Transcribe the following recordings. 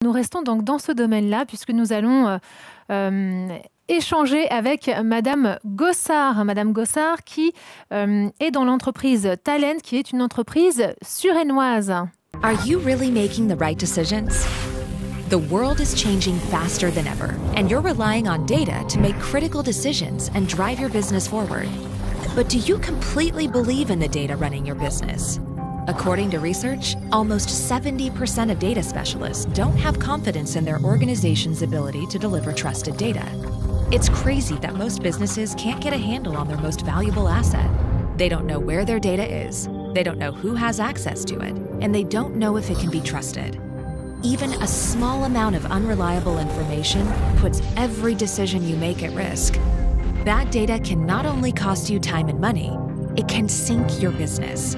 Nous restons donc dans ce domaine-là puisque nous allons échanger avec Madame Gossard. Madame Gossard qui est dans l'entreprise Talend, qui est une entreprise suresnoise. Are you really making the right decisions? The world is changing faster than ever, and you're relying on data to make critical decisions and drive your business forward. But do you completely believe in the data running your business? According to research, almost 70% of data specialists don't have confidence in their organization's ability to deliver trusted data. It's crazy that most businesses can't get a handle on their most valuable asset. They don't know where their data is, they don't know who has access to it, and they don't know if it can be trusted. Even a small amount of unreliable information puts every decision you make at risk. Bad data can not only cost you time and money, it can sink your business.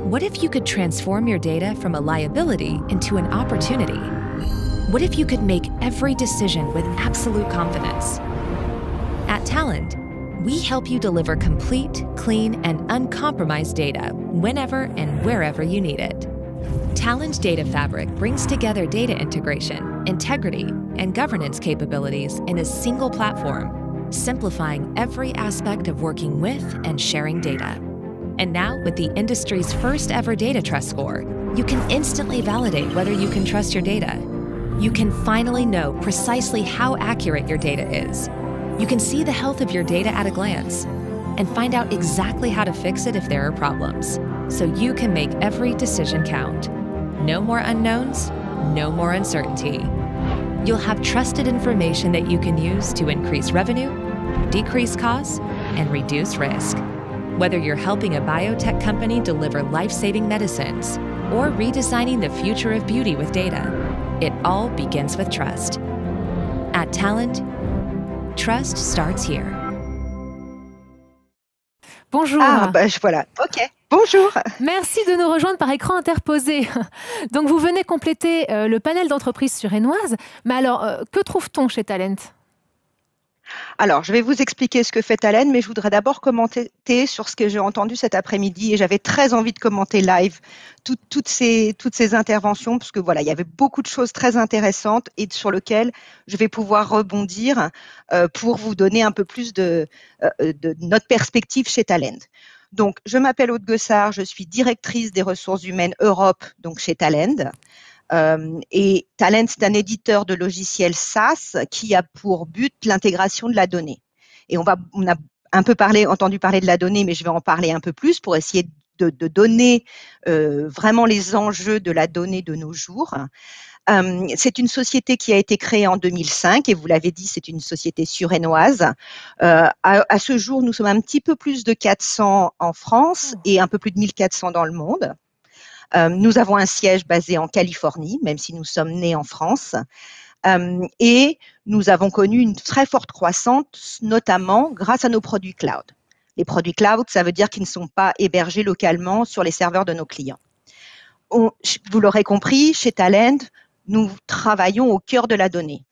What if you could transform your data from a liability into an opportunity? What if you could make every decision with absolute confidence? At Talend, we help you deliver complete, clean, and uncompromised data whenever and wherever you need it. Talend Data Fabric brings together data integration, integrity, and governance capabilities in a single platform, simplifying every aspect of working with and sharing data. And now, with the industry's first ever data trust score, you can instantly validate whether you can trust your data. You can finally know precisely how accurate your data is. You can see the health of your data at a glance and find out exactly how to fix it if there are problems, so you can make every decision count. No more unknowns, no more uncertainty. You'll have trusted information that you can use to increase revenue, decrease costs, and reduce risk. Whether you're helping a biotech company deliver life-saving medicines or redesigning the future of beauty with data, it all begins with trust. At Talend, trust starts here. Bonjour. Ah, bah, voilà. OK. Bonjour. Merci de nous rejoindre par écran interposé. Donc, vous venez compléter le panel d'entreprises suresnoises. Mais alors, que trouve-t-on chez Talend ? Alors, je vais vous expliquer ce que fait Talend, mais je voudrais d'abord commenter sur ce que j'ai entendu cet après-midi et j'avais très envie de commenter live toutes ces interventions parce que voilà, il y avait beaucoup de choses très intéressantes et sur lesquelles je vais pouvoir rebondir pour vous donner un peu plus de notre perspective chez Talend. Donc, je m'appelle Aude Gossard, je suis directrice des ressources humaines Europe, donc chez Talend. Et Talend, c'est un éditeur de logiciels SaaS qui a pour but l'intégration de la donnée. Et on a un peu entendu parler de la donnée, mais je vais en parler un peu plus pour essayer de donner vraiment les enjeux de la donnée de nos jours. C'est une société qui a été créée en 2005 et vous l'avez dit, c'est une société suresnoise. À ce jour, nous sommes un petit peu plus de 400 en France et un peu plus de 1400 dans le monde. Nous avons un siège basé en Californie, même si nous sommes nés en France. Et nous avons connu une très forte croissance, notamment grâce à nos produits cloud. Les produits cloud, ça veut dire qu'ils ne sont pas hébergés localement sur les serveurs de nos clients. Vous l'aurez compris, chez Talend, nous travaillons au cœur de la donnée.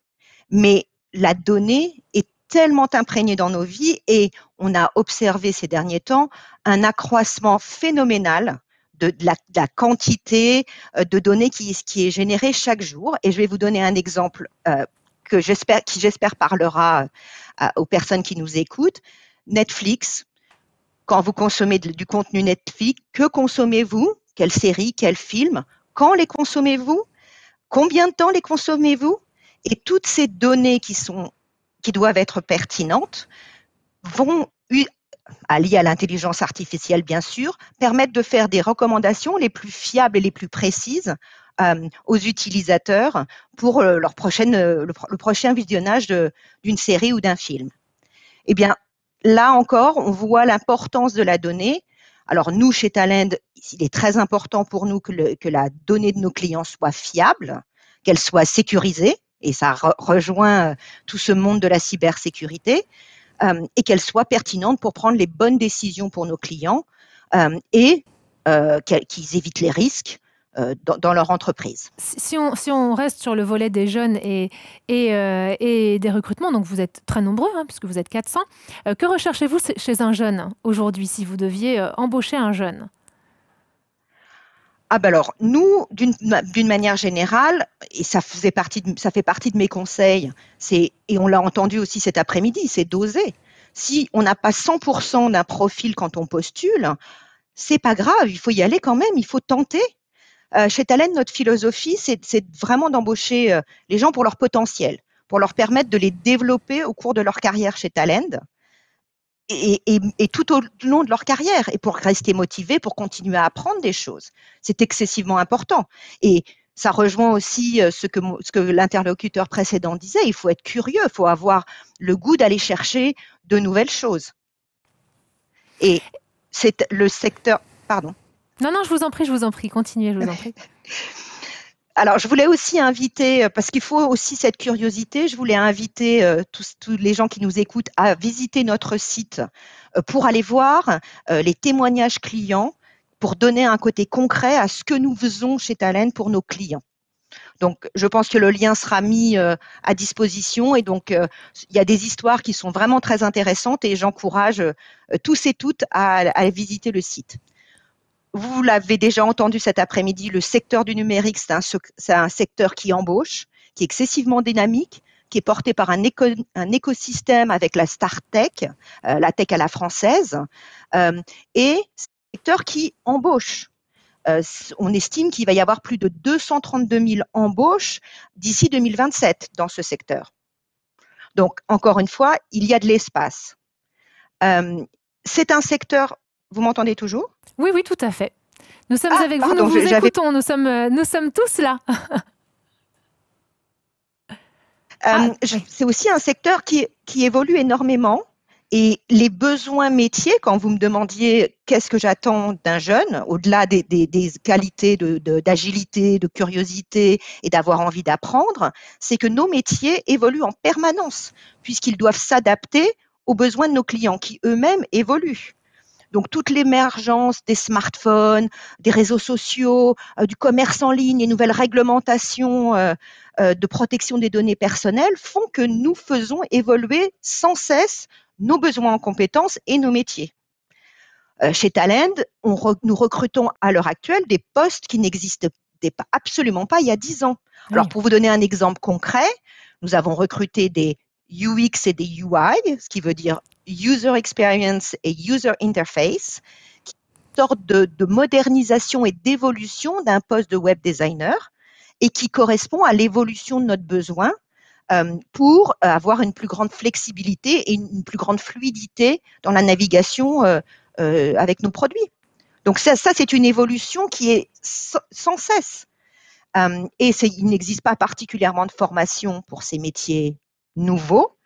Mais la donnée est tellement imprégnée dans nos vies et on a observé ces derniers temps un accroissement phénoménal de la quantité de données qui est générée chaque jour. Et je vais vous donner un exemple qui j'espère parlera aux personnes qui nous écoutent. Netflix, quand vous consommez du contenu Netflix, que consommez-vous? Quelles séries, quels films? Quand les consommez-vous? Combien de temps les consommez-vous? Et toutes ces données qui doivent être pertinentes vont liées à l'intelligence artificielle, bien sûr, permettent de faire des recommandations les plus fiables et les plus précises aux utilisateurs pour le prochain visionnage d'une série ou d'un film. Eh bien, là encore, on voit l'importance de la donnée. Alors, nous, chez Talend, il est très important pour nous que la donnée de nos clients soit fiable, qu'elle soit sécurisée, et ça rejoint tout ce monde de la cybersécurité, et qu'elle soit pertinente pour prendre les bonnes décisions pour nos clients et qu'ils évitent les risques dans leur entreprise. Si on reste sur le volet des jeunes et des recrutements, donc vous êtes très nombreux, puisque vous êtes 400, que recherchez-vous chez un jeune aujourd'hui, si vous deviez embaucher un jeune? Ah ben alors, nous, d'une manière générale, et ça fait partie de mes conseils, et on l'a entendu aussi cet après-midi, c'est d'oser. Si on n'a pas 100% d'un profil quand on postule, c'est pas grave, il faut y aller quand même, il faut tenter. Chez Talent, notre philosophie, c'est vraiment d'embaucher les gens pour leur potentiel, pour leur permettre de les développer au cours de leur carrière chez Talent et tout au long de leur carrière, et pour rester motivés, pour continuer à apprendre des choses. C'est excessivement important. Et ça rejoint aussi ce que l'interlocuteur précédent disait, il faut être curieux, il faut avoir le goût d'aller chercher de nouvelles choses. Et c'est le secteur... Pardon. Non, je vous en prie, continuez, je vous en prie. Alors, je voulais aussi inviter, parce qu'il faut aussi cette curiosité, je voulais inviter tous les gens qui nous écoutent à visiter notre site pour aller voir les témoignages clients, pour donner un côté concret à ce que nous faisons chez Talent pour nos clients. Donc, je pense que le lien sera mis à disposition et donc il y a des histoires qui sont vraiment très intéressantes et j'encourage tous et toutes à visiter le site. Vous l'avez déjà entendu cet après-midi, le secteur du numérique, c'est un secteur qui embauche, qui est excessivement dynamique, qui est porté par un écosystème avec la Star Tech, la tech à la française, et c'est un secteur qui embauche. On estime qu'il va y avoir plus de 232 000 embauches d'ici 2027 dans ce secteur. Donc, encore une fois, il y a de l'espace. C'est un secteur... Vous m'entendez toujours? Oui, tout à fait. Nous sommes avec vous, nous vous écoutons, nous sommes tous là. C'est aussi un secteur qui évolue énormément et les besoins métiers, quand vous me demandiez qu'est-ce que j'attends d'un jeune, au-delà des qualités d'agilité, de curiosité et d'avoir envie d'apprendre, c'est que nos métiers évoluent en permanence puisqu'ils doivent s'adapter aux besoins de nos clients qui eux-mêmes évoluent. Donc, toute l'émergence des smartphones, des réseaux sociaux, du commerce en ligne, les nouvelles réglementations de protection des données personnelles font que nous faisons évoluer sans cesse nos besoins en compétences et nos métiers. Chez Talend, nous recrutons à l'heure actuelle des postes qui n'existaient absolument pas il y a 10 ans. Oui. Alors, pour vous donner un exemple concret, nous avons recruté des UX et des UI, ce qui veut dire User Experience et User Interface, qui sortent de modernisation et d'évolution d'un poste de web designer et qui correspond à l'évolution de notre besoin pour avoir une plus grande flexibilité et une plus grande fluidité dans la navigation avec nos produits. Donc ça c'est une évolution qui est sans cesse. Et il n'existe pas particulièrement de formation pour ces métiers nouveaux.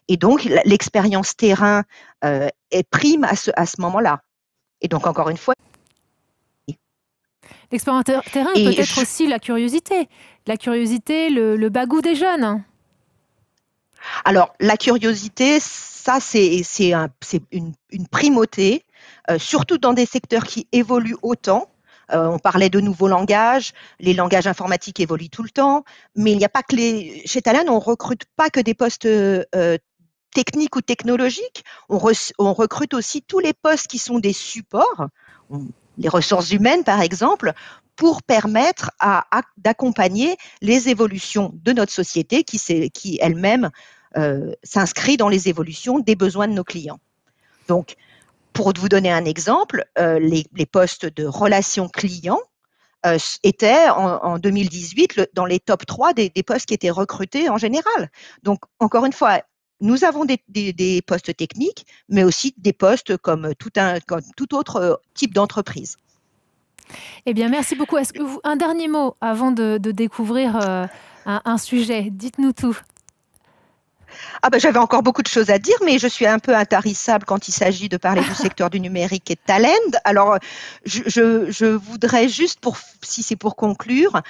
Et donc, l'expérience terrain est prime à ce moment-là. Et donc, encore une fois... L'expérience terrain peut être aussi la curiosité. La curiosité, le bagou des jeunes. Alors, la curiosité, ça, c'est une primauté, surtout dans des secteurs qui évoluent autant. On parlait de nouveaux langages, les langages informatiques évoluent tout le temps, mais il n'y a pas que chez Talent, on ne recrute pas que des postes techniques ou technologiques, on recrute aussi tous les postes qui sont des supports, les ressources humaines par exemple, pour permettre d'accompagner les évolutions de notre société qui elle-même s'inscrit dans les évolutions des besoins de nos clients. Donc, pour vous donner un exemple, les postes de relations clients étaient en 2018 dans les top 3 des postes qui étaient recrutés en général. Donc, encore une fois, nous avons des postes techniques, mais aussi des postes comme tout autre type d'entreprise. Eh bien, merci beaucoup. Est-ce que un dernier mot avant de découvrir un sujet? Dites-nous tout. J'avais encore beaucoup de choses à dire, mais je suis un peu intarissable quand il s'agit de parler du secteur du numérique et de Talend. Alors, je voudrais juste, si c'est pour conclure,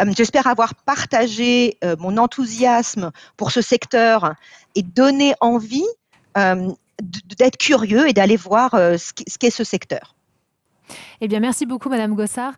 j'espère avoir partagé mon enthousiasme pour ce secteur et donner envie d'être curieux et d'aller voir ce qu'est ce secteur. Eh bien, merci beaucoup, Madame Gossard.